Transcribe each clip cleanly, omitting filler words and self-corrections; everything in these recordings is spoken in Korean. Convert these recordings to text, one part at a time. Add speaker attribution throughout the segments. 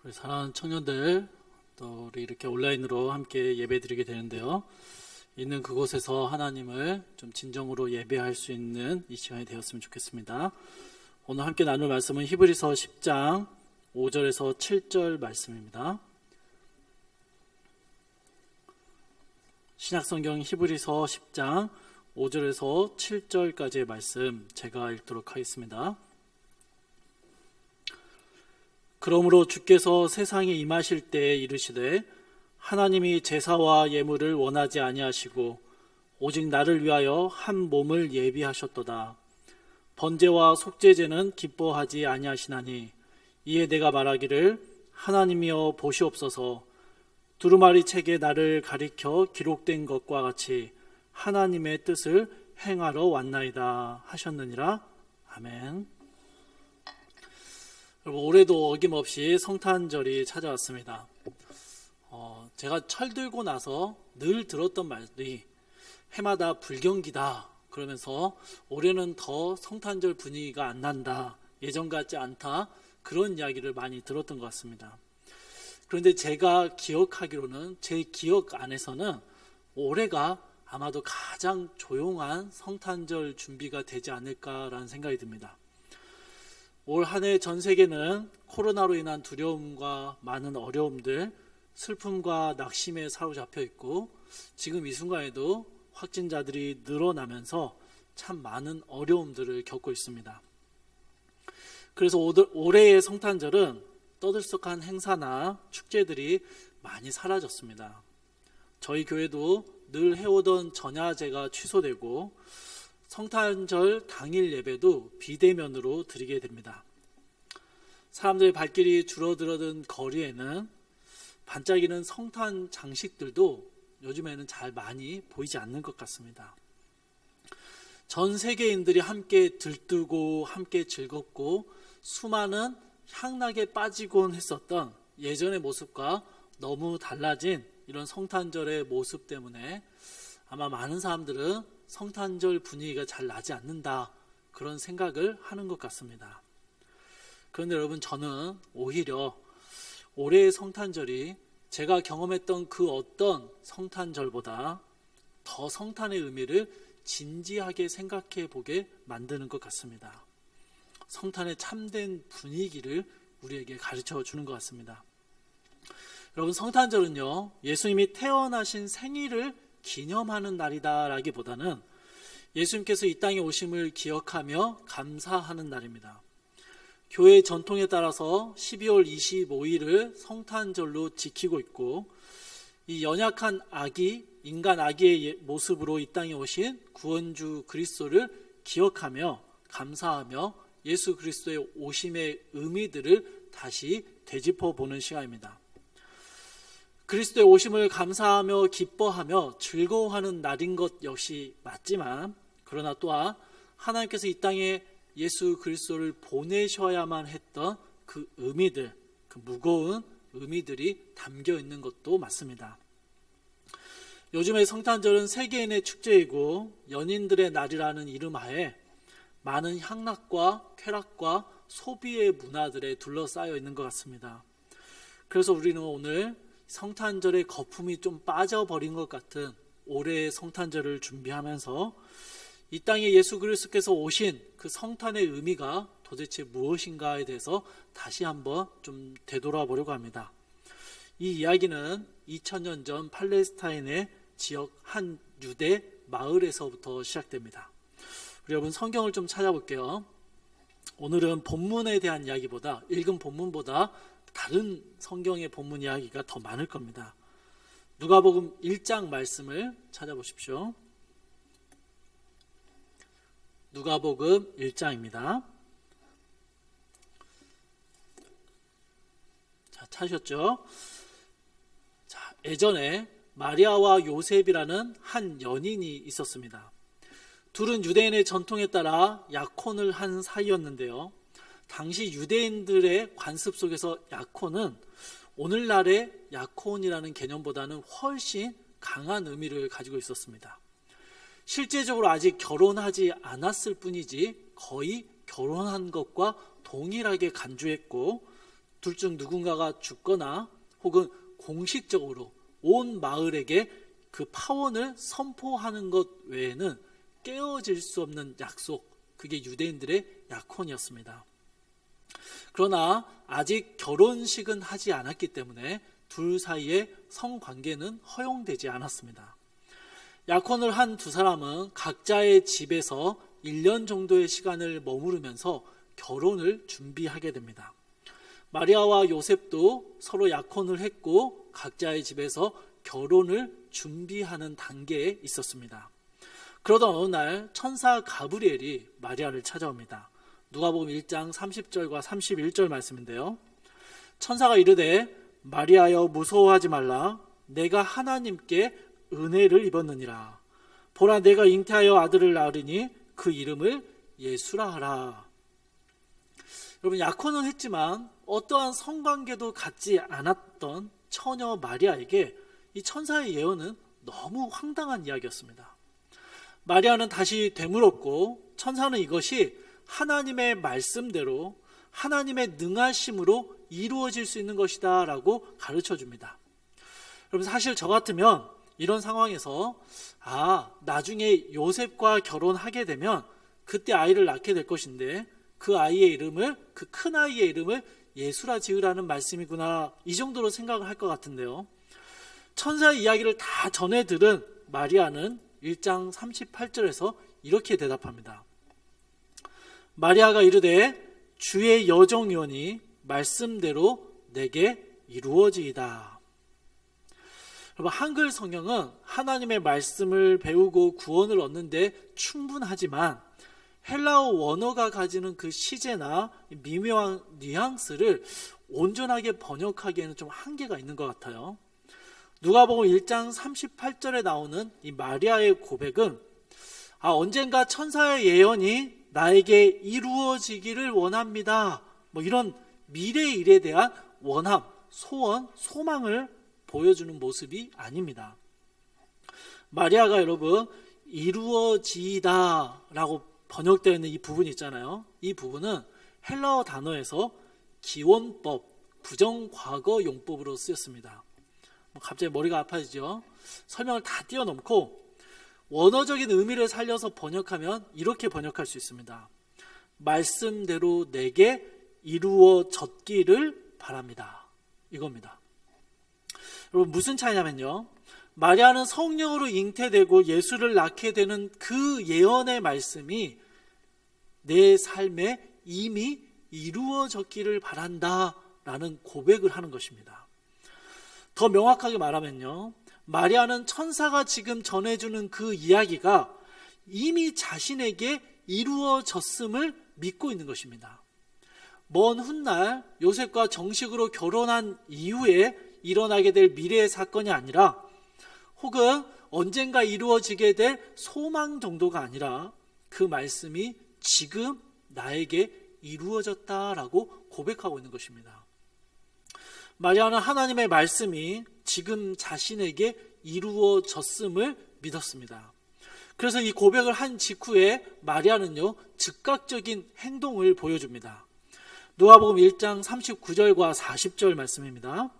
Speaker 1: 우리 사랑하는 청년들, 또 우리 이렇게 온라인으로 함께 예배드리게 되는데요. 있는 그곳에서 하나님을 좀 진정으로 예배할 수 있는 이 시간이 되었으면 좋겠습니다. 오늘 함께 나눌 말씀은 히브리서 10장 5절에서 7절 말씀입니다. 신약성경 히브리서 10장 5절에서 7절까지의 말씀 제가 읽도록 하겠습니다. 그러므로 주께서 세상에 임하실 때에 이르시되 하나님이 제사와 예물을 원하지 아니하시고 오직 나를 위하여 한 몸을 예비하셨도다. 번제와 속죄제는 기뻐하지 아니하시나니 이에 내가 말하기를 하나님이여 보시옵소서. 두루마리 책에 나를 가리켜 기록된 것과 같이 하나님의 뜻을 행하러 왔나이다 하셨느니라. 아멘. 여러분, 올해도 어김없이 성탄절이 찾아왔습니다. 제가 철들고 나서 늘 들었던 말들이 해마다 불경기다 그러면서 올해는 더 성탄절 분위기가 안 난다, 예전 같지 않다, 그런 이야기를 많이 들었던 것 같습니다. 그런데 제가 기억하기로는 제 기억 안에서는 올해가 아마도 가장 조용한 성탄절 준비가 되지 않을까라는 생각이 듭니다. 올 한 해 전 세계는 코로나로 인한 두려움과 많은 어려움들, 슬픔과 낙심에 사로잡혀 있고 지금 이 순간에도 확진자들이 늘어나면서 참 많은 어려움들을 겪고 있습니다. 그래서 올해의 성탄절은 떠들썩한 행사나 축제들이 많이 사라졌습니다. 저희 교회도 늘 해오던 전야제가 취소되고 성탄절 당일 예배도 비대면으로 드리게 됩니다. 사람들의 발길이 줄어들어든 거리에는 반짝이는 성탄 장식들도 요즘에는 잘 많이 보이지 않는 것 같습니다. 전 세계인들이 함께 들뜨고 함께 즐겁고 수많은 향락에 빠지곤 했었던 예전의 모습과 너무 달라진 이런 성탄절의 모습 때문에 아마 많은 사람들은 성탄절 분위기가 잘 나지 않는다, 그런 생각을 하는 것 같습니다. 그런데 여러분, 저는 오히려 올해의 성탄절이 제가 경험했던 그 어떤 성탄절보다 더 성탄의 의미를 진지하게 생각해 보게 만드는 것 같습니다. 성탄의 참된 분위기를 우리에게 가르쳐 주는 것 같습니다. 여러분, 성탄절은요, 예수님이 태어나신 생일을 기념하는 날이다라기보다는 예수님께서 이 땅에 오심을 기억하며 감사하는 날입니다. 교회 전통에 따라서 12월 25일을 성탄절로 지키고 있고, 이 연약한 아기, 인간 아기의 모습으로 이 땅에 오신 구원주 그리스도를 기억하며 감사하며 예수 그리스도의 오심의 의미들을 다시 되짚어 보는 시간입니다. 그리스도의 오심을 감사하며 기뻐하며 즐거워하는 날인 것 역시 맞지만, 그러나 또한 하나님께서 이 땅에 예수 그리스도를 보내셔야만 했던 그 의미들, 그 무거운 의미들이 담겨 있는 것도 맞습니다. 요즘의 성탄절은 세계인의 축제이고 연인들의 날이라는 이름하에 많은 향락과 쾌락과 소비의 문화들에 둘러싸여 있는 것 같습니다. 그래서 우리는 오늘 성탄절의 거품이 좀 빠져버린 것 같은 올해의 성탄절을 준비하면서 이 땅에 예수 그리스도께서 오신 그 성탄의 의미가 도대체 무엇인가에 대해서 다시 한번 좀 되돌아보려고 합니다. 이 이야기는 2000년 전 팔레스타인의 지역 한 유대 마을에서부터 시작됩니다. 우리 여러분, 성경을 좀 찾아볼게요. 오늘은 본문에 대한 이야기보다, 읽은 본문보다 다른 성경의 본문 이야기가 더 많을 겁니다. 누가복음 1장 말씀을 찾아보십시오. 누가복음 1장입니다. 자, 찾으셨죠? 자, 예전에 마리아와 요셉이라는 한 연인이 있었습니다. 둘은 유대인의 전통에 따라 약혼을 한 사이였는데요. 당시 유대인들의 관습 속에서 약혼은 오늘날의 약혼이라는 개념보다는 훨씬 강한 의미를 가지고 있었습니다. 실제적으로 아직 결혼하지 않았을 뿐이지 거의 결혼한 것과 동일하게 간주했고, 둘 중 누군가가 죽거나 혹은 공식적으로 온 마을에게 그 파원을 선포하는 것 외에는 깨어질 수 없는 약속, 그게 유대인들의 약혼이었습니다. 그러나 아직 결혼식은 하지 않았기 때문에 둘 사이의 성관계는 허용되지 않았습니다. 약혼을 한 두 사람은 각자의 집에서 1년 정도의 시간을 머무르면서 결혼을 준비하게 됩니다. 마리아와 요셉도 서로 약혼을 했고 각자의 집에서 결혼을 준비하는 단계에 있었습니다. 그러던 어느 날 천사 가브리엘이 마리아를 찾아옵니다. 누가복음 1장 30절과 31절 말씀인데요. 천사가 이르되 마리아여 무서워하지 말라. 내가 하나님께 은혜를 입었느니라. 보라 내가 잉태하여 아들을 낳으리니 그 이름을 예수라 하라. 여러분, 약혼은 했지만 어떠한 성관계도 갖지 않았던 처녀 마리아에게 이 천사의 예언은 너무 황당한 이야기였습니다. 마리아는 다시 되물었고 천사는 이것이 하나님의 말씀대로 하나님의 능하심으로 이루어질 수 있는 것이다 라고 가르쳐 줍니다. 여러분, 사실 저 같으면 이런 상황에서 나중에 요셉과 결혼하게 되면 그때 아이를 낳게 될 것인데 그 아이의 이름을, 그 큰 아이의 이름을 예수라 지으라는 말씀이구나, 이 정도로 생각을 할 것 같은데요. 천사의 이야기를 다 전해 들은 마리아는 1장 38절에서 이렇게 대답합니다. 마리아가 이르되 주의 여종이오니 말씀대로 내게 이루어지이다. 여러분, 한글 성경은 하나님의 말씀을 배우고 구원을 얻는 데 충분하지만 헬라어 원어가 가지는 그 시제나 미묘한 뉘앙스를 온전하게 번역하기에는 좀 한계가 있는 것 같아요. 누가복음 1장 38절에 나오는 이 마리아의 고백은 언젠가 천사의 예언이 나에게 이루어지기를 원합니다, 이런 미래의 일에 대한 원함, 소원, 소망을 보여주는 모습이 아닙니다. 마리아가 여러분 이루어지다 라고 번역되어 있는 이 부분이 있잖아요. 이 부분은 헬라어 단어에서 기원법, 부정과거 용법으로 쓰였습니다. 갑자기 머리가 아파지죠. 설명을 다 뛰어넘고 원어적인 의미를 살려서 번역하면 이렇게 번역할 수 있습니다. 말씀대로 내게 이루어졌기를 바랍니다. 이겁니다. 여러분, 무슨 차이냐면요, 마리아는 성령으로 잉태되고 예수를 낳게 되는 그 예언의 말씀이 내 삶에 이미 이루어졌기를 바란다라는 고백을 하는 것입니다. 더 명확하게 말하면요, 마리아는 천사가 지금 전해주는 그 이야기가 이미 자신에게 이루어졌음을 믿고 있는 것입니다. 먼 훗날 요셉과 정식으로 결혼한 이후에 일어나게 될 미래의 사건이 아니라, 혹은 언젠가 이루어지게 될 소망 정도가 아니라 그 말씀이 지금 나에게 이루어졌다라고 고백하고 있는 것입니다. 마리아는 하나님의 말씀이 지금 자신에게 이루어졌음을 믿었습니다. 그래서 이 고백을 한 직후에 마리아는요, 즉각적인 행동을 보여줍니다. 누가복음 1장 39절과 40절 말씀입니다.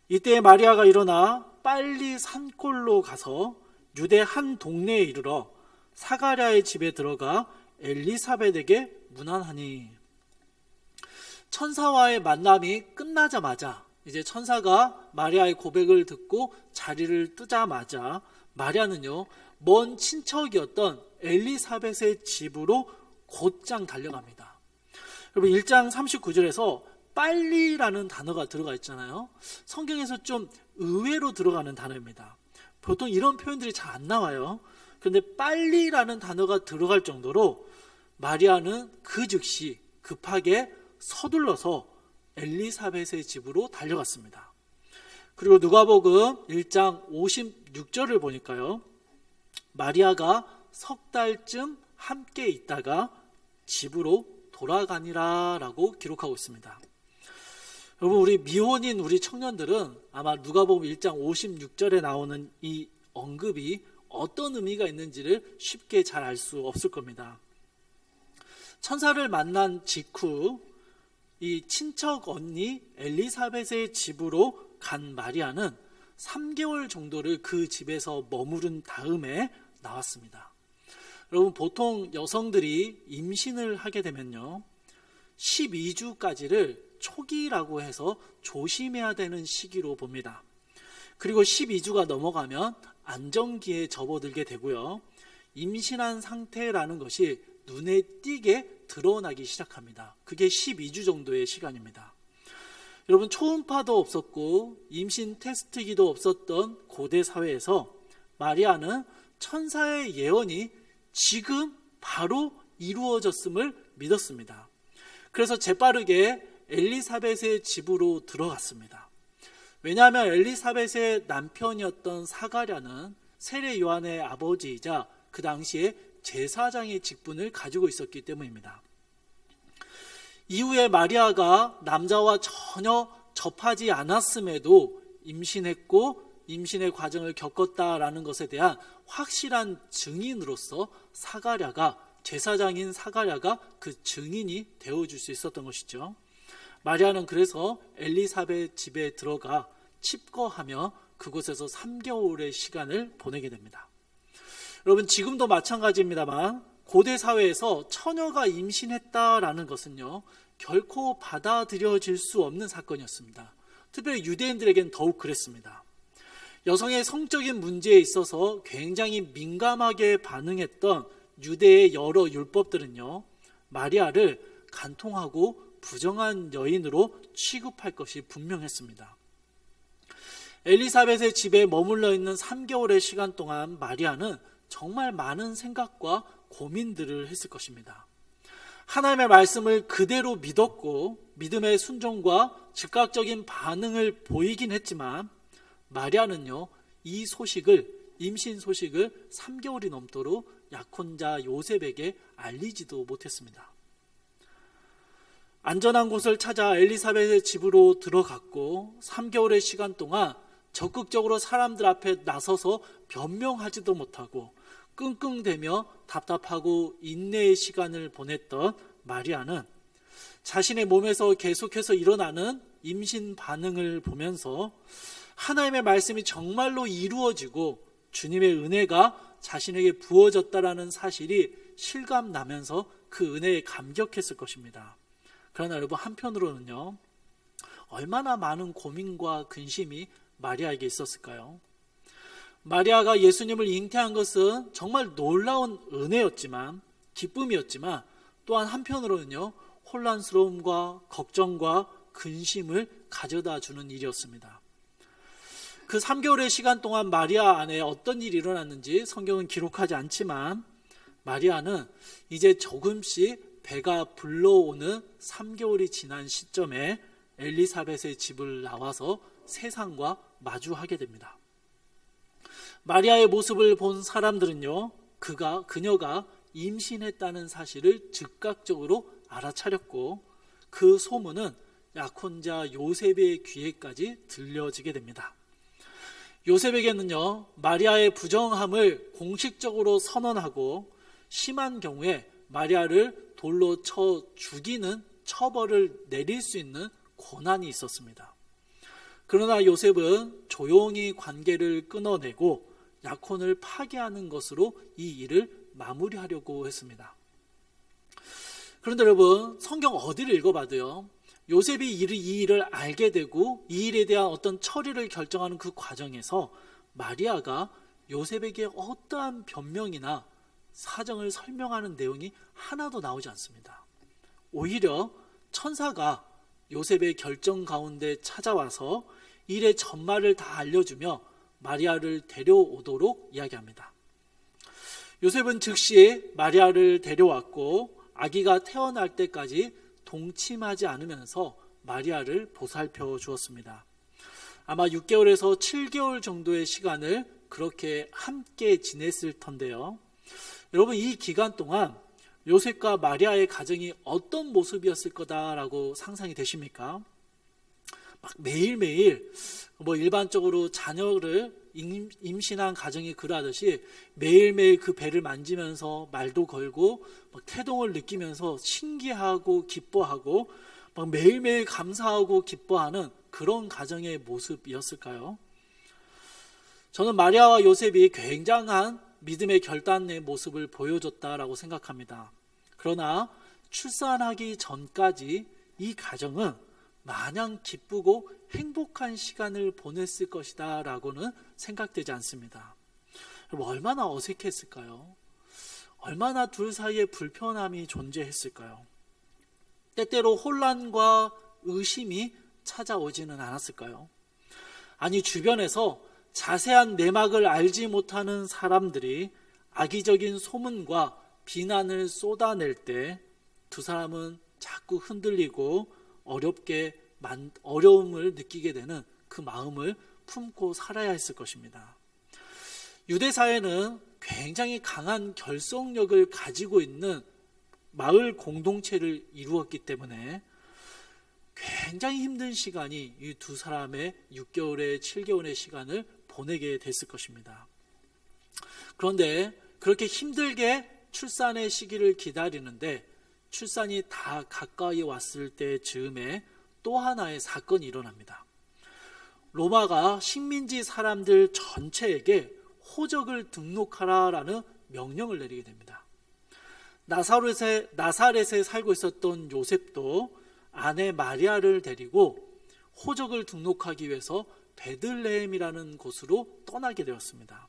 Speaker 1: 이때 마리아가 일어나 빨리 산골로 가서 유대 한 동네에 이르러 사가랴의 집에 들어가 엘리사벳에게 문안하니. 천사와의 만남이 끝나자마자, 이제 천사가 마리아의 고백을 듣고 자리를 뜨자마자 마리아는요, 먼 친척이었던 엘리사벳의 집으로 곧장 달려갑니다. 여러분, 1장 39절에서 빨리라는 단어가 들어가 있잖아요. 성경에서 좀 의외로 들어가는 단어입니다. 보통 이런 표현들이 잘 안 나와요. 그런데 빨리라는 단어가 들어갈 정도로 마리아는 그 즉시 급하게 서둘러서 엘리사벳의 집으로 달려갔습니다. 그리고 누가복음 1장 56절을 보니까요, 마리아가 석 달쯤 함께 있다가 집으로 돌아가니라 라고 기록하고 있습니다. 여러분, 우리 미혼인 우리 청년들은 아마 누가복음 1장 56절에 나오는 이 언급이 어떤 의미가 있는지를 쉽게 잘 알 수 없을 겁니다. 천사를 만난 직후 이 친척 언니 엘리사벳의 집으로 간 마리아는 3개월 정도를 그 집에서 머무른 다음에 나왔습니다. 여러분, 보통 여성들이 임신을 하게 되면요, 12주까지를 초기라고 해서 조심해야 되는 시기로 봅니다. 그리고 12주가 넘어가면 안정기에 접어들게 되고요, 임신한 상태라는 것이 눈에 띄게 드러나기 시작합니다. 그게 12주 정도의 시간입니다. 여러분, 초음파도 없었고 임신 테스트기도 없었던 고대 사회에서 마리아는 천사의 예언이 지금 바로 이루어졌음을 믿었습니다. 그래서 재빠르게 엘리사벳의 집으로 들어갔습니다. 왜냐하면 엘리사벳의 남편이었던 사가랴는 세례 요한의 아버지이자 그 당시에 제사장의 직분을 가지고 있었기 때문입니다. 이후에 마리아가 남자와 전혀 접하지 않았음에도 임신했고 임신의 과정을 겪었다라는 것에 대한 확실한 증인으로서 제사장인 사가랴가 그 증인이 되어줄 수 있었던 것이죠. 마리아는 그래서 엘리사벳 집에 들어가 칩거하며 그곳에서 3개월의 시간을 보내게 됩니다. 여러분, 지금도 마찬가지입니다만 고대 사회에서 처녀가 임신했다라는 것은요, 결코 받아들여질 수 없는 사건이었습니다. 특별히 유대인들에게는 더욱 그랬습니다. 여성의 성적인 문제에 있어서 굉장히 민감하게 반응했던 유대의 여러 율법들은요, 마리아를 간통하고 부정한 여인으로 취급할 것이 분명했습니다. 엘리사벳의 집에 머물러 있는 3개월의 시간 동안 마리아는 정말 많은 생각과 고민들을 했을 것입니다. 하나님의 말씀을 그대로 믿었고 믿음의 순종과 즉각적인 반응을 보이긴 했지만 마리아는요, 이 임신 소식을 3개월이 넘도록 약혼자 요셉에게 알리지도 못했습니다. 안전한 곳을 찾아 엘리사벳의 집으로 들어갔고 3개월의 시간 동안 적극적으로 사람들 앞에 나서서 변명하지도 못하고 끙끙대며 답답하고 인내의 시간을 보냈던 마리아는 자신의 몸에서 계속해서 일어나는 임신 반응을 보면서 하나님의 말씀이 정말로 이루어지고 주님의 은혜가 자신에게 부어졌다라는 사실이 실감나면서 그 은혜에 감격했을 것입니다. 그러나 여러분, 한편으로는요, 얼마나 많은 고민과 근심이 마리아에게 있었을까요? 마리아가 예수님을 잉태한 것은 정말 놀라운 은혜였지만, 기쁨이었지만 또한 한편으로는요, 혼란스러움과 걱정과 근심을 가져다 주는 일이었습니다. 그 3개월의 시간 동안 마리아 안에 어떤 일이 일어났는지 성경은 기록하지 않지만 마리아는 이제 조금씩 배가 불러오는 3개월이 지난 시점에 엘리사벳의 집을 나와서 세상과 마주하게 됩니다. 마리아의 모습을 본 사람들은요, 그녀가 임신했다는 사실을 즉각적으로 알아차렸고 그 소문은 약혼자 요셉의 귀에까지 들려지게 됩니다. 요셉에게는요, 마리아의 부정함을 공식적으로 선언하고 심한 경우에 마리아를 돌로 쳐 죽이는 처벌을 내릴 수 있는 권한이 있었습니다. 그러나 요셉은 조용히 관계를 끊어내고 약혼을 파기하는 것으로 이 일을 마무리하려고 했습니다. 그런데 여러분, 성경 어디를 읽어봐도요, 요셉이 이 일을 알게 되고 이 일에 대한 어떤 처리를 결정하는 그 과정에서 마리아가 요셉에게 어떠한 변명이나 사정을 설명하는 내용이 하나도 나오지 않습니다. 오히려 천사가 요셉의 결정 가운데 찾아와서 일의 전말을 다 알려주며 마리아를 데려오도록 이야기합니다. 요셉은 즉시 마리아를 데려왔고 아기가 태어날 때까지 동침하지 않으면서 마리아를 보살펴 주었습니다. 아마 6개월에서 7개월 정도의 시간을 그렇게 함께 지냈을 텐데요. 여러분, 이 기간 동안 요셉과 마리아의 가정이 어떤 모습이었을 거다라고 상상이 되십니까? 막 매일매일 일반적으로 자녀를 임신한 가정이 그러하듯이 매일매일 그 배를 만지면서 말도 걸고 태동을 느끼면서 신기하고 기뻐하고 막 매일매일 감사하고 기뻐하는 그런 가정의 모습이었을까요? 저는 마리아와 요셉이 굉장한 믿음의 결단의 모습을 보여줬다라고 생각합니다. 그러나 출산하기 전까지 이 가정은 마냥 기쁘고 행복한 시간을 보냈을 것이다 라고는 생각되지 않습니다. 얼마나 어색했을까요? 얼마나 둘 사이에 불편함이 존재했을까요? 때때로 혼란과 의심이 찾아오지는 않았을까요? 아니, 주변에서 자세한 내막을 알지 못하는 사람들이 악의적인 소문과 비난을 쏟아낼 때 두 사람은 자꾸 흔들리고 어려움을 느끼게 되는 그 마음을 품고 살아야 했을 것입니다. 유대 사회는 굉장히 강한 결속력을 가지고 있는 마을 공동체를 이루었기 때문에 굉장히 힘든 시간이 이 두 사람의 6개월의 7개월의 시간을 보내게 됐을 것입니다. 그런데 그렇게 힘들게 출산의 시기를 기다리는데 출산이 다 가까이 왔을 때 즈음에 또 하나의 사건이 일어납니다. 로마가 식민지 사람들 전체에게 호적을 등록하라라는 명령을 내리게 됩니다. 나사렛에 살고 있었던 요셉도 아내 마리아를 데리고 호적을 등록하기 위해서 베들레헴이라는 곳으로 떠나게 되었습니다.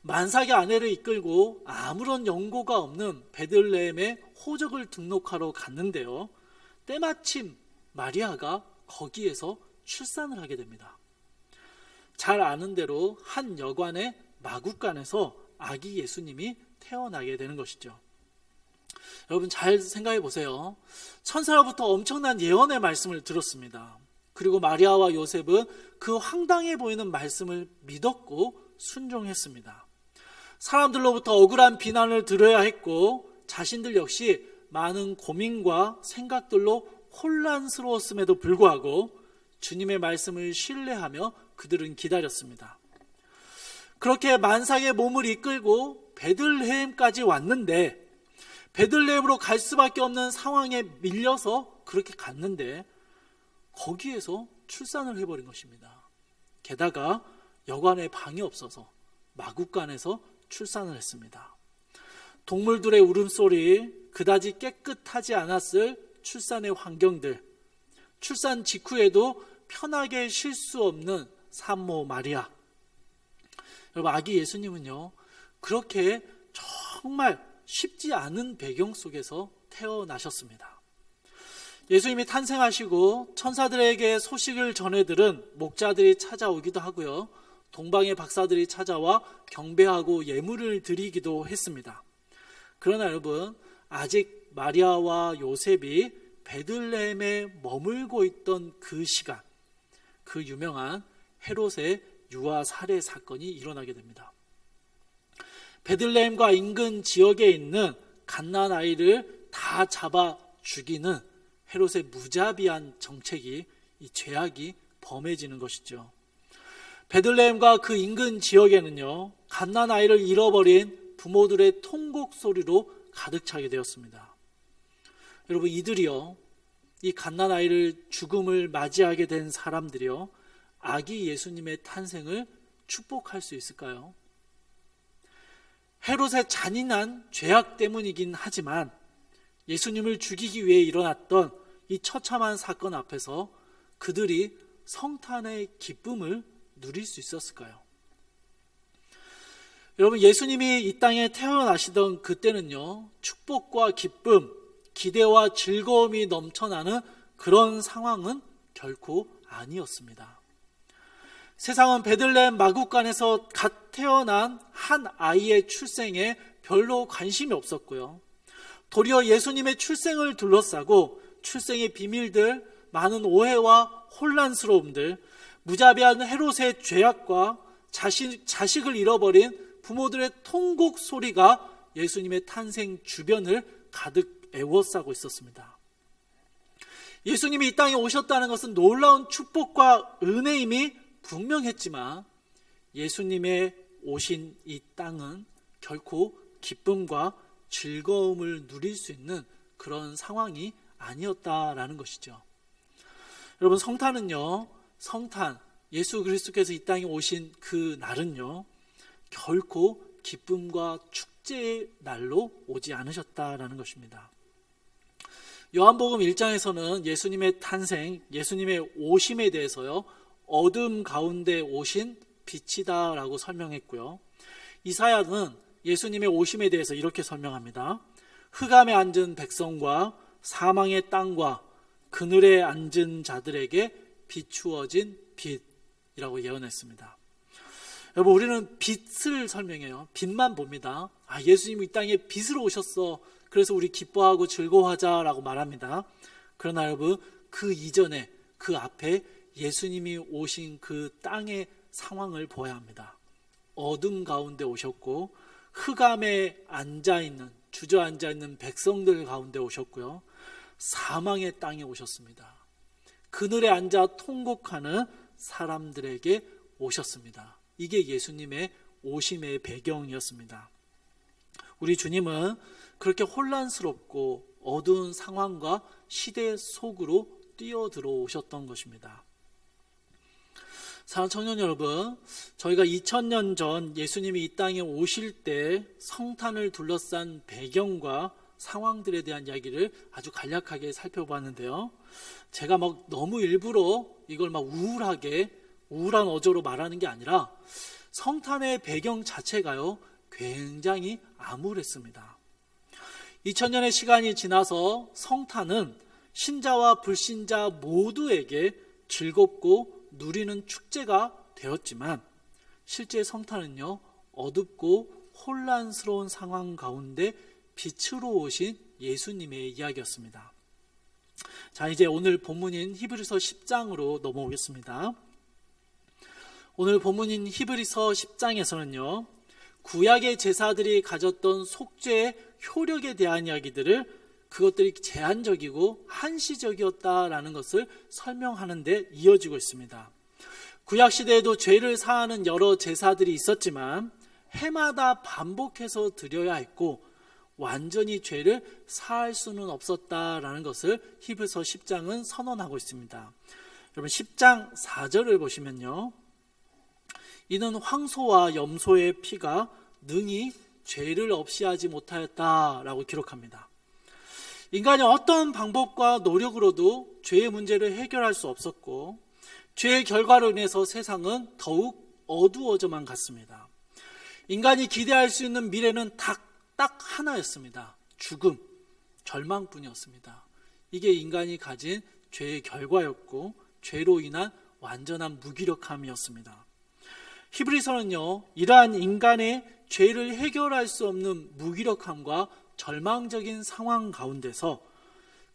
Speaker 1: 만삭의 아내를 이끌고 아무런 연고가 없는 베들레헴에 호적을 등록하러 갔는데요. 때마침 마리아가 거기에서 출산을 하게 됩니다. 잘 아는 대로 한 여관의 마구간에서 아기 예수님이 태어나게 되는 것이죠. 여러분 잘 생각해 보세요. 천사로부터 엄청난 예언의 말씀을 들었습니다. 그리고 마리아와 요셉은 그 황당해 보이는 말씀을 믿었고 순종했습니다. 사람들로부터 억울한 비난을 들어야 했고 자신들 역시 많은 고민과 생각들로 혼란스러웠음에도 불구하고 주님의 말씀을 신뢰하며 그들은 기다렸습니다. 그렇게 만삭의 몸을 이끌고 베들레헴까지 왔는데 베들레헴으로 갈 수밖에 없는 상황에 밀려서 그렇게 갔는데 거기에서 출산을 해버린 것입니다. 게다가 여관에 방이 없어서 마구간에서 출산을 했습니다. 동물들의 울음소리, 그다지 깨끗하지 않았을 출산의 환경들, 출산 직후에도 편하게 쉴 수 없는 산모 마리아. 여러분 아기 예수님은요 그렇게 정말 쉽지 않은 배경 속에서 태어나셨습니다. 예수님이 탄생하시고 천사들에게 소식을 전해들은 목자들이 찾아오기도 하고요. 동방의 박사들이 찾아와 경배하고 예물을 드리기도 했습니다. 그러나 여러분 아직 마리아와 요셉이 베들레헴에 머물고 있던 그 시간, 그 유명한 헤롯의 유아 살해 사건이 일어나게 됩니다. 베들레헴과 인근 지역에 있는 갓난 아이를 다 잡아 죽이는 헤롯의 무자비한 정책이, 이 죄악이 범해지는 것이죠. 베들레헴과 그 인근 지역에는요 갓난 아이를 잃어버린 부모들의 통곡 소리로 가득 차게 되었습니다. 여러분 이들이요 이 갓난 아이를 죽음을 맞이하게 된 사람들이요 아기 예수님의 탄생을 축복할 수 있을까요? 헤롯의 잔인한 죄악 때문이긴 하지만 예수님을 죽이기 위해 일어났던 이 처참한 사건 앞에서 그들이 성탄의 기쁨을 누릴 수 있었을까요? 여러분 예수님이 이 땅에 태어나시던 그때는요 축복과 기쁨, 기대와 즐거움이 넘쳐나는 그런 상황은 결코 아니었습니다. 세상은 베들레헴 마구간에서 갓 태어난 한 아이의 출생에 별로 관심이 없었고요. 도리어 예수님의 출생을 둘러싸고 출생의 비밀들, 많은 오해와 혼란스러움들, 무자비한 헤롯의 죄악과 자식을 잃어버린 부모들의 통곡 소리가 예수님의 탄생 주변을 가득 애워싸고 있었습니다. 예수님이 이 땅에 오셨다는 것은 놀라운 축복과 은혜임이 분명했지만 예수님의 오신 이 땅은 결코 기쁨과 즐거움을 누릴 수 있는 그런 상황이 아니었다라는 것이죠. 여러분, 성탄은요, 예수 그리스도께서 이 땅에 오신 그 날은요, 결코 기쁨과 축제의 날로 오지 않으셨다라는 것입니다. 요한복음 1장에서는 예수님의 탄생, 예수님의 오심에 대해서요, 어둠 가운데 오신 빛이다 라고 설명했고요. 이사야는 예수님의 오심에 대해서 이렇게 설명합니다. 흑암에 앉은 백성과 사망의 땅과 그늘에 앉은 자들에게 비추어진 빛이라고 예언했습니다. 여러분, 우리는 빛을 설명해요. 빛만 봅니다. 예수님이 이 땅에 빛으로 오셨어, 그래서 우리 기뻐하고 즐거워하자라고 말합니다. 그러나 여러분, 그 이전에, 그 앞에 예수님이 오신 그 땅의 상황을 보아야 합니다. 어둠 가운데 오셨고, 흑암에 주저앉아 있는 백성들 가운데 오셨고요, 사망의 땅에 오셨습니다. 그늘에 앉아 통곡하는 사람들에게 오셨습니다. 이게 예수님의 오심의 배경이었습니다. 우리 주님은 그렇게 혼란스럽고 어두운 상황과 시대 속으로 뛰어들어 오셨던 것입니다. 사랑하는 청년 여러분, 저희가 2000년 전 예수님이 이 땅에 오실 때 성탄을 둘러싼 배경과 상황들에 대한 이야기를 아주 간략하게 살펴봤는데요, 제가 너무 일부러 이걸 우울한 어조로 말하는 게 아니라 성탄의 배경 자체가요, 굉장히 암울했습니다. 2000년의 시간이 지나서 성탄은 신자와 불신자 모두에게 즐겁고 누리는 축제가 되었지만, 실제 성탄은요, 어둡고 혼란스러운 상황 가운데 빛으로 오신 예수님의 이야기였습니다. 자, 이제 오늘 본문인 히브리서 10장으로 넘어오겠습니다. 오늘 본문인 히브리서 10장에서는요, 구약의 제사들이 가졌던 속죄의 효력에 대한 이야기들을, 그것들이 제한적이고 한시적이었다라는 것을 설명하는 데 이어지고 있습니다. 구약 시대에도 죄를 사하는 여러 제사들이 있었지만 해마다 반복해서 드려야 했고 완전히 죄를 사할 수는 없었다라는 것을 히브리서 10장은 선언하고 있습니다. 여러분, 10장 4절을 보시면요, 이는 황소와 염소의 피가 능히 죄를 없이 하지 못하였다라고 기록합니다. 인간이 어떤 방법과 노력으로도 죄의 문제를 해결할 수 없었고, 죄의 결과로 인해서 세상은 더욱 어두워져만 갔습니다. 인간이 기대할 수 있는 미래는 딱 하나였습니다. 죽음, 절망뿐이었습니다. 이게 인간이 가진 죄의 결과였고, 죄로 인한 완전한 무기력함이었습니다. 히브리서는요, 이러한 인간의 죄를 해결할 수 없는 무기력함과 절망적인 상황 가운데서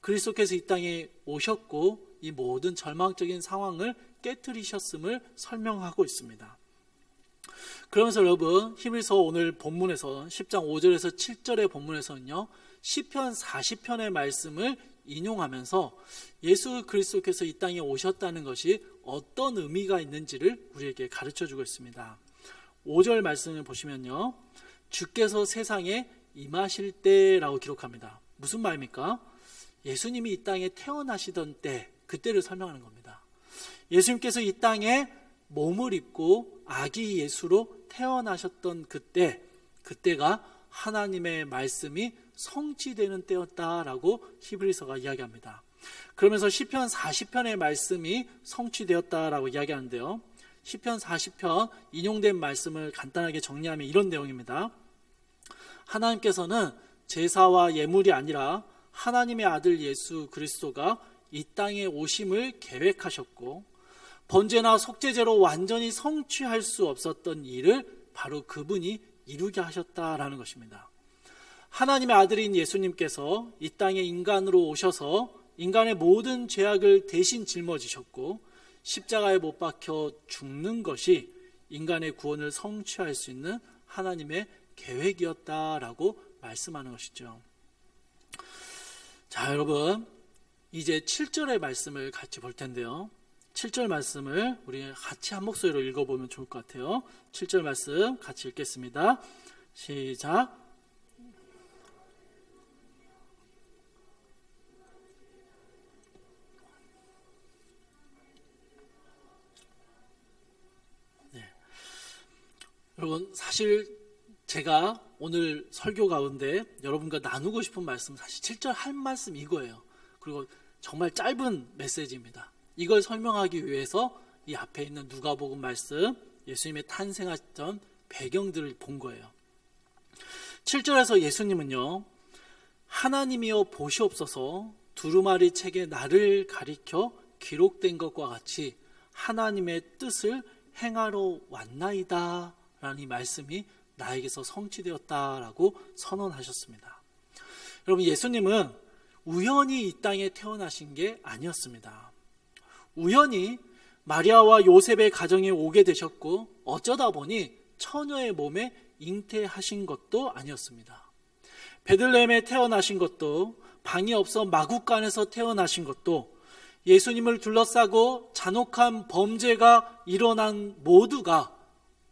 Speaker 1: 그리스도께서 이 땅에 오셨고 이 모든 절망적인 상황을 깨트리셨음을 설명하고 있습니다. 그러면서 여러분, 히브리서 오늘 본문에서 10장 5절에서 7절의 본문에서는요, 시편 40편의 말씀을 인용하면서 예수 그리스도께서 이 땅에 오셨다는 것이 어떤 의미가 있는지를 우리에게 가르쳐주고 있습니다. 5절 말씀을 보시면요, 주께서 세상에 임하실 때라고 기록합니다. 무슨 말입니까? 예수님이 이 땅에 태어나시던 때, 그때를 설명하는 겁니다. 예수님께서 이 땅에 몸을 입고 아기 예수로 태어나셨던 그때가 하나님의 말씀이 성취되는 때였다라고 히브리서가 이야기합니다. 그러면서 시편 40편의 말씀이 성취되었다라고 이야기하는데요, 시편 40편 인용된 말씀을 간단하게 정리하면 이런 내용입니다. 하나님께서는 제사와 예물이 아니라 하나님의 아들 예수 그리스도가 이 땅에 오심을 계획하셨고, 번제나 속죄제로 완전히 성취할 수 없었던 일을 바로 그분이 이루게 하셨다라는 것입니다. 하나님의 아들인 예수님께서 이 땅에 인간으로 오셔서 인간의 모든 죄악을 대신 짊어지셨고, 십자가에 못 박혀 죽는 것이 인간의 구원을 성취할 수 있는 하나님의 계획이었다라고 말씀하는 것이죠. 자, 여러분, 이제 7절의 말씀을 같이 볼 텐데요, 7절 말씀을 우리 같이 한 목소리로 읽어보면 좋을 것 같아요. 7절 말씀 같이 읽겠습니다. 시작. 여러분, 사실 제가 오늘 설교 가운데 여러분과 나누고 싶은 말씀, 사실 7절 할 말씀 이거예요. 그리고 정말 짧은 메시지입니다. 이걸 설명하기 위해서 이 앞에 있는 누가복음 말씀, 예수님의 탄생하던 배경들을 본 거예요. 7절에서 예수님은요, 하나님이여 보시옵소서, 두루마리 책에 나를 가리켜 기록된 것과 같이 하나님의 뜻을 행하러 왔나이다 라는 이 말씀이 나에게서 성취되었다라고 선언하셨습니다. 여러분, 예수님은 우연히 이 땅에 태어나신 게 아니었습니다. 우연히 마리아와 요셉의 가정에 오게 되셨고 어쩌다 보니 처녀의 몸에 잉태하신 것도 아니었습니다. 베들레헴에 태어나신 것도, 방이 없어 마구간에서 태어나신 것도, 예수님을 둘러싸고 잔혹한 범죄가 일어난 모두가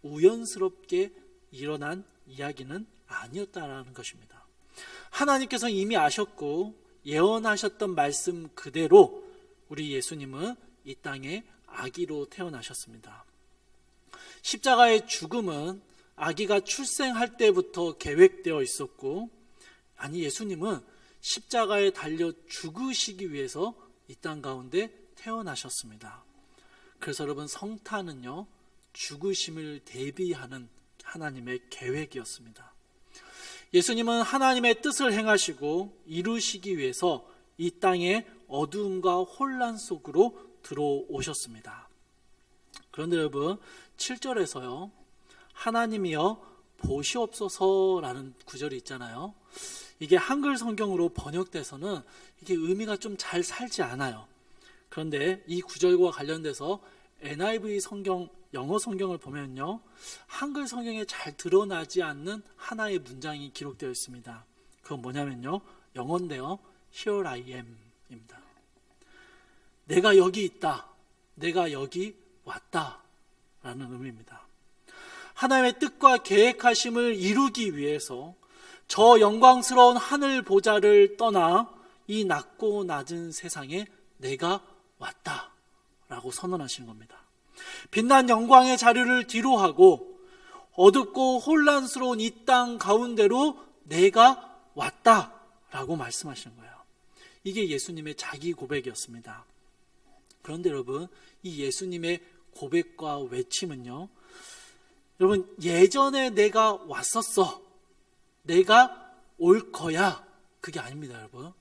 Speaker 1: 우연스럽게 일어난 이야기는 아니었다라는 것입니다. 하나님께서 이미 아셨고 예언하셨던 말씀 그대로 우리 예수님은 이 땅에 아기로 태어나셨습니다. 십자가의 죽음은 아기가 출생할 때부터 계획되어 있었고, 아니, 예수님은 십자가에 달려 죽으시기 위해서 이 땅 가운데 태어나셨습니다. 그래서 여러분, 성탄은요, 죽으심을 대비하는 하나님의 계획이었습니다. 예수님은 하나님의 뜻을 행하시고 이루시기 위해서 이 땅에 어두움과 혼란 속으로 들어오셨습니다. 그런데 여러분, 7절에서요, 하나님이여 보시옵소서라는 구절이 있잖아요. 이게 한글 성경으로 번역돼서는 이게 의미가 좀 잘 살지 않아요. 그런데 이 구절과 관련돼서 NIV 성경, 영어 성경을 보면요, 한글 성경에 잘 드러나지 않는 하나의 문장이 기록되어 있습니다. 그건 뭐냐면요, 영어인데요, Here I am 입니다. 내가 여기 있다, 내가 여기 왔다 라는 의미입니다. 하나님의 뜻과 계획하심을 이루기 위해서 저 영광스러운 하늘 보좌를 떠나 이 낮고 낮은 세상에 내가 왔다 라고 선언하시는 겁니다. 빛난 영광의 자리를 뒤로하고 어둡고 혼란스러운 이 땅 가운데로 내가 왔다 라고 말씀하시는 거예요. 이게 예수님의 자기 고백이었습니다. 그런데 여러분, 이 예수님의 고백과 외침은요, 여러분, 예전에 내가 왔었어, 내가 올 거야, 그게 아닙니다. 여러분,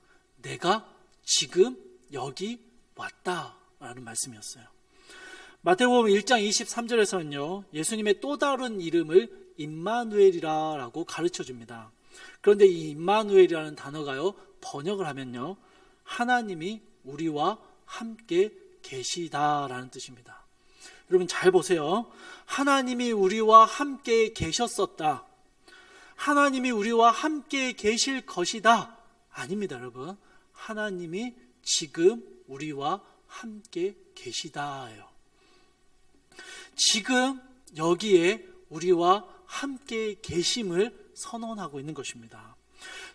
Speaker 1: 내가 지금 여기 왔다라는 말씀이었어요. 마태복음 1장 23절에서는요, 예수님의 또 다른 이름을 임마누엘이라고 가르쳐 줍니다. 그런데 이 임마누엘이라는 단어가요, 번역을 하면요, 하나님이 우리와 함께 계시다라는 뜻입니다. 여러분, 잘 보세요. 하나님이 우리와 함께 계셨었다, 하나님이 우리와 함께 계실 것이다, 아닙니다. 여러분, 하나님이 지금 우리와 함께 계시다예요. 지금 여기에 우리와 함께 계심을 선언하고 있는 것입니다.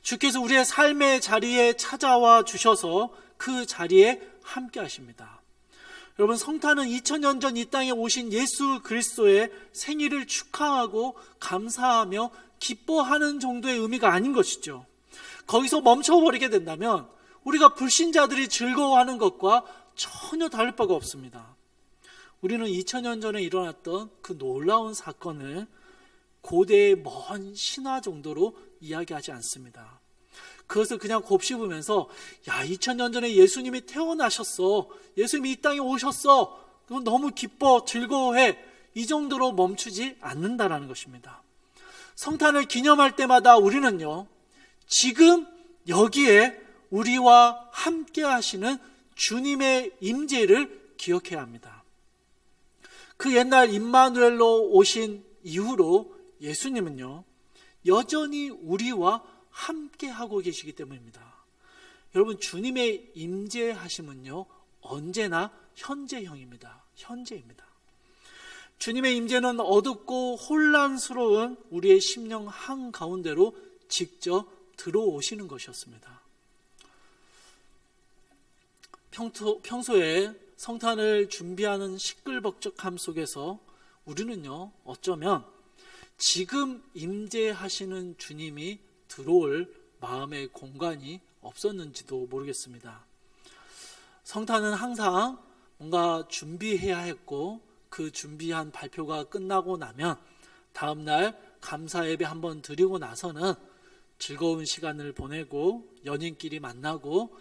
Speaker 1: 주께서 우리의 삶의 자리에 찾아와 주셔서 그 자리에 함께 하십니다. 여러분, 성탄은 2000년 전 이 땅에 오신 예수 그리스도의 생일을 축하하고 감사하며 기뻐하는 정도의 의미가 아닌 것이죠. 거기서 멈춰버리게 된다면 우리가 불신자들이 즐거워하는 것과 전혀 다를 바가 없습니다. 우리는 2000년 전에 일어났던 그 놀라운 사건을 고대의 먼 신화 정도로 이야기하지 않습니다. 그것을 그냥 곱씹으면서, 야, 2000년 전에 예수님이 태어나셨어, 예수님이 이 땅에 오셨어, 그건 너무 기뻐, 즐거워해, 이 정도로 멈추지 않는다라는 것입니다. 성탄을 기념할 때마다 우리는요, 지금 여기에 우리와 함께 하시는 주님의 임재를 기억해야 합니다. 그 옛날 임마누엘로 오신 이후로 예수님은요, 여전히 우리와 함께 하고 계시기 때문입니다. 여러분, 주님의 임재하심은요, 언제나 현재형입니다. 현재입니다. 주님의 임재는 어둡고 혼란스러운 우리의 심령 한가운데로 직접 들어오시는 것이었습니다. 평소에 성탄을 준비하는 시끌벅적함 속에서 우리는요, 어쩌면 지금 임재하시는 주님이 들어올 마음의 공간이 없었는지도 모르겠습니다. 성탄은 항상 뭔가 준비해야 했고 그 준비한 발표가 끝나고 나면 다음날 감사 예배 한번 드리고 나서는 즐거운 시간을 보내고 연인끼리 만나고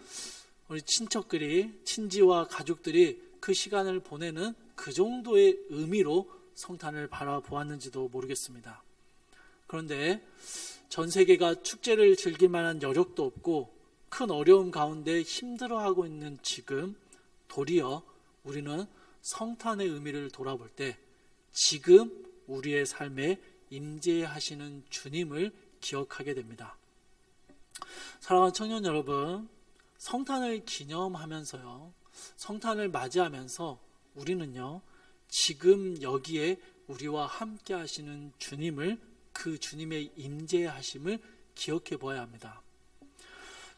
Speaker 1: 우리 친척들이 친지와 가족들이 그 시간을 보내는 그 정도의 의미로 성탄을 바라보았는지도 모르겠습니다. 그런데 전 세계가 축제를 즐길 만한 여력도 없고 큰 어려움 가운데 힘들어하고 있는 지금 도리어 우리는 성탄의 의미를 돌아볼 때 지금 우리의 삶에 임재하시는 주님을 기억하게 됩니다. 사랑하는 청년 여러분, 성탄을 기념하면서요, 성탄을 맞이하면서 우리는요, 지금 여기에 우리와 함께 하시는 주님을, 그 주님의 임재하심을 기억해 보아야 합니다.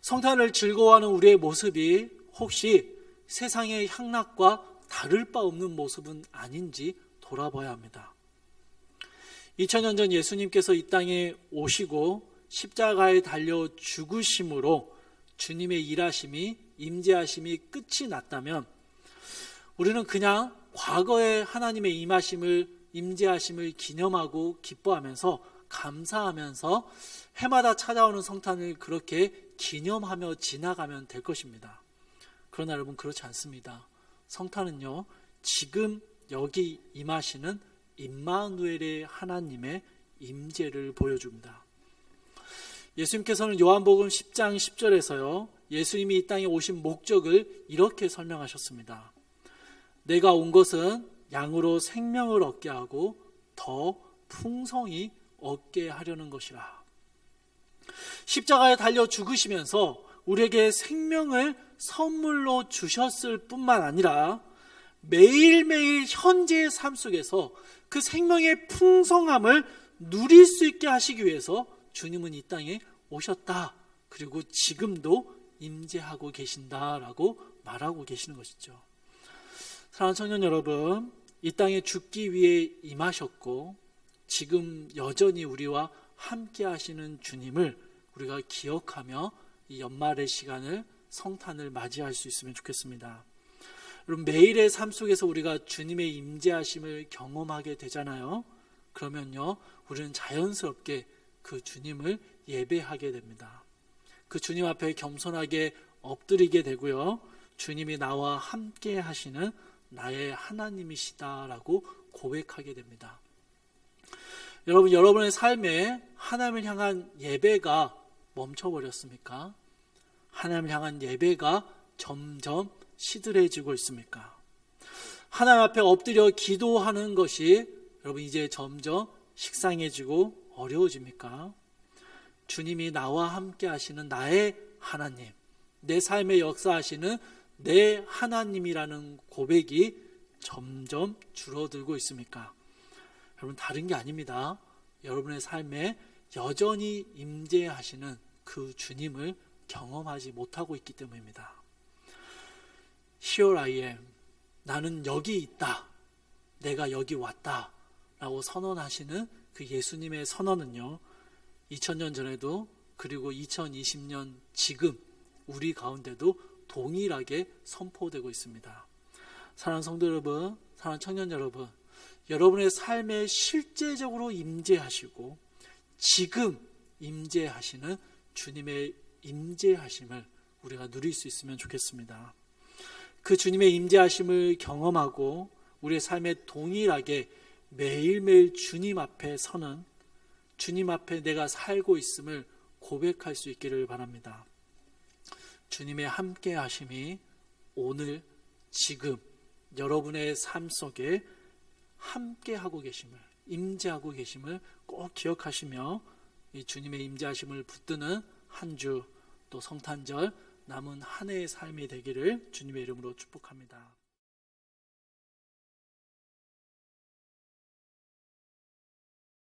Speaker 1: 성탄을 즐거워하는 우리의 모습이 혹시 세상의 향락과 다를 바 없는 모습은 아닌지 돌아봐야 합니다. 2000년 전 예수님께서 이 땅에 오시고 십자가에 달려 죽으심으로 주님의 일하심이, 임재하심이 끝이 났다면 우리는 그냥 과거의 하나님의 임하심을, 임재하심을 기념하고 기뻐하면서 감사하면서 해마다 찾아오는 성탄을 그렇게 기념하며 지나가면 될 것입니다. 그러나 여러분, 그렇지 않습니다. 성탄은요, 지금 여기 임하시는 임마누엘의 하나님의 임재를 보여줍니다. 예수님께서는 요한복음 10장 10절에서요, 예수님이 이 땅에 오신 목적을 이렇게 설명하셨습니다. 내가 온 것은 양으로 생명을 얻게 하고 더 풍성히 얻게 하려는 것이라. 십자가에 달려 죽으시면서 우리에게 생명을 선물로 주셨을 뿐만 아니라 매일매일 현재의 삶 속에서 그 생명의 풍성함을 누릴 수 있게 하시기 위해서 주님은 이 땅에 오셨다. 그리고 지금도 임재하고 계신다라고 말하고 계시는 것이죠. 사랑하는 청년 여러분, 이 땅에 죽기 위해 임하셨고 지금 여전히 우리와 함께 하시는 주님을 우리가 기억하며 이 연말의 시간을, 성탄을 맞이할 수 있으면 좋겠습니다. 여러분, 매일의 삶 속에서 우리가 주님의 임재하심을 경험하게 되잖아요. 그러면요, 우리는 자연스럽게 그 주님을 예배하게 됩니다. 그 주님 앞에 겸손하게 엎드리게 되고요, 주님이 나와 함께 하시는 나의 하나님이시다라고 고백하게 됩니다. 여러분, 여러분의 삶에 하나님을 향한 예배가 멈춰버렸습니까? 하나님을 향한 예배가 점점 시들해지고 있습니까? 하나님 앞에 엎드려 기도하는 것이 여러분 이제 점점 식상해지고 어려워집니까? 주님이 나와 함께 하시는 나의 하나님, 내 삶에 역사하시는 내 하나님이라는 고백이 점점 줄어들고 있습니까? 여러분, 다른 게 아닙니다. 여러분의 삶에 여전히 임재하시는 그 주님을 경험하지 못하고 있기 때문입니다. Here I am, 나는 여기 있다, 내가 여기 왔다 라고 선언하시는 그 예수님의 선언은요, 2000년 전에도 그리고 2020년 지금 우리 가운데도 동일하게 선포되고 있습니다. 사랑하는 성도 여러분, 사랑하는 청년 여러분, 여러분의 삶에 실제적으로 임재하시고 지금 임재하시는 주님의 임재하심을 우리가 누릴 수 있으면 좋겠습니다. 그 주님의 임재하심을 경험하고 우리의 삶에 동일하게 매일매일 주님 앞에 서는, 주님 앞에 내가 살고 있음을 고백할 수 있기를 바랍니다. 주님의 함께 하심이 오늘 지금 여러분의 삶 속에 함께 하고 계심을, 임재하고 계심을 꼭 기억하시며 이 주님의 임재하심을 붙드는 한 주, 또 성탄절 남은 한 해의 삶이 되기를 주님의 이름으로 축복합니다.